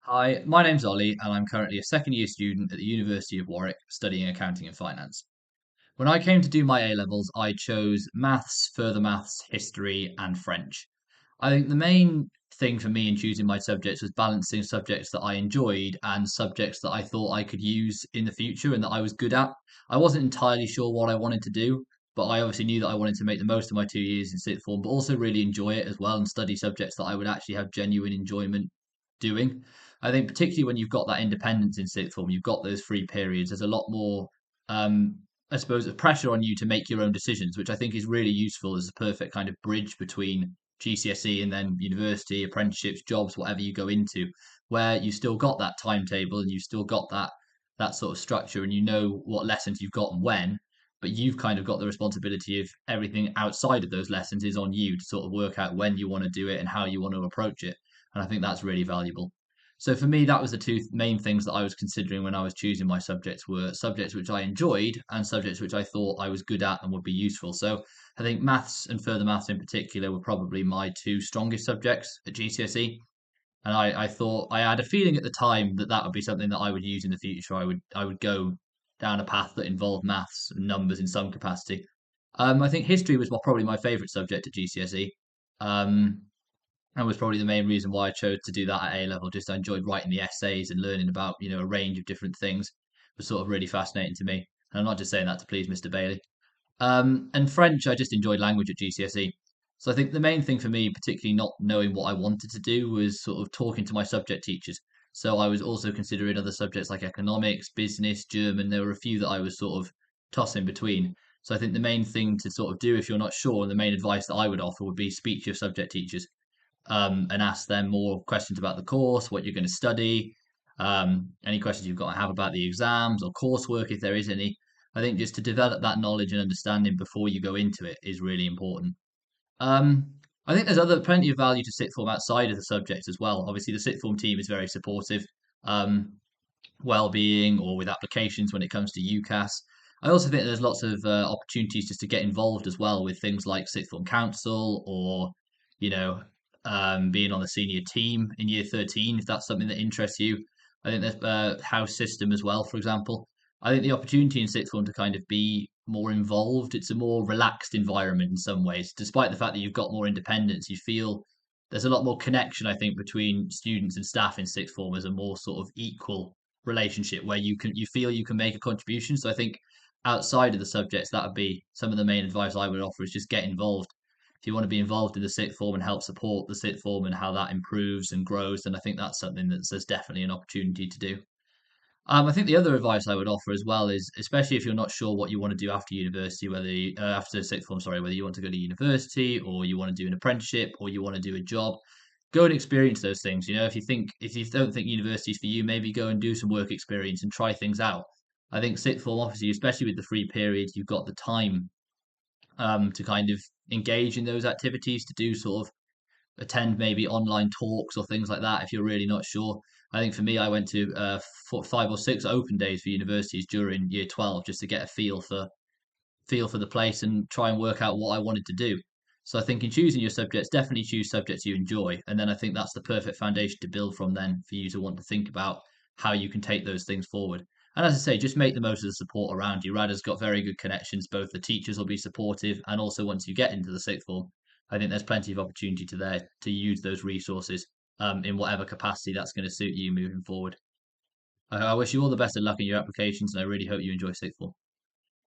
Hi, my name's Ollie, and I'm currently a second year student at the University of Warwick studying accounting and finance. When I came to do my A levels, I chose maths, further maths, history, and French. I think the main thing for me in choosing my subjects was balancing subjects that I enjoyed and subjects that I thought I could use in the future and that I was good at. I wasn't entirely sure what I wanted to do, but I obviously knew that I wanted to make the most of my 2 years in sixth form, but also really enjoy it as well and study subjects that I would actually have genuine enjoyment doing. I think particularly when you've got that independence in sixth form, you've got those free periods. There's a lot more, um, I suppose, of pressure on you to make your own decisions, which I think is really useful as a perfect kind of bridge between GCSE and then university, apprenticeships, jobs, whatever you go into, where you still got that timetable and you've still got that sort of structure, and you know what lessons you've got and when. But you've kind of got the responsibility of everything outside of those lessons is on you to sort of work out when you want to do it and how you want to approach it. And I think that's really valuable. So for me, that was the two main things that I was considering when I was choosing my subjects were subjects which I enjoyed and subjects which I thought I was good at and would be useful. So I think maths and further maths in particular were probably my two strongest subjects at GCSE. And I thought I had a feeling at the time that that would be something that I would use in the future. I would go down a path that involved maths and numbers in some capacity. I think history was probably my favourite subject at GCSE. Um, and was probably the main reason why I chose to do that at A level. Just I enjoyed writing the essays and learning about a range of different things. It was sort of really fascinating to me. And I'm not just saying that to please Mr. Bailey. And French, I just enjoyed language at GCSE. So I think the main thing for me, particularly not knowing what I wanted to do, was sort of talking to my subject teachers. So I was also considering other subjects like economics, business, German. There were a few that I was sort of tossing between. So I think the main thing to sort of do if you're not sure, and the main advice that I would offer would be speak to your subject teachers, and ask them more questions about the course, what you're going to study, any questions you've got to have about the exams or coursework if there is any. I think just to develop that knowledge and understanding before you go into it is really important. Um, I think there's other plenty of value to sixth form outside of the subject as well. Obviously, the sixth form team is very supportive, um, well-being or with applications when it comes to UCAS. I also think there's lots of opportunities just to get involved as well with things like sixth form council or, you know, being on the senior team in year 13 if that's something that interests you. I think there's house system as well, for example. I think the opportunity in sixth form to kind of be more involved, it's a more relaxed environment in some ways. Despite the fact that you've got more independence, you feel there's a lot more connection, I think, between students and staff in sixth form as a more sort of equal relationship where you feel you can make a contribution. So I think outside of the subjects, that would be some of the main advice I would offer is just get involved. If you want to be involved in the sixth form and help support the sixth form and how that improves and grows, then I think that's something that there's definitely an opportunity to do. I think the other advice I would offer as well is, especially if you're not sure what you want to do after university, after sixth form, sorry, whether you want to go to university or you want to do an apprenticeship or you want to do a job, go and experience those things. If you don't think university's for you, maybe go and do some work experience and try things out. I think sixth form offers you, especially with the free periods, you've got the time to kind of engage in those activities to do sort of attend maybe online talks or things like that if you're really not sure. I think for me, I went to 5 or 6 open days for universities during year 12 just to get a feel for the place and try and work out what I wanted to do. So I think in choosing your subjects, definitely choose subjects you enjoy, and then I think that's the perfect foundation to build from then for you to want to think about how you can take those things forward. And as I say, just make the most of the support around you. RADA's got very good connections. Both the teachers will be supportive, and also once you get into the sixth form, I think there's plenty of opportunity to there to use those resources in whatever capacity that's going to suit you moving forward. I wish you all the best of luck in your applications, and I really hope you enjoy sixth form.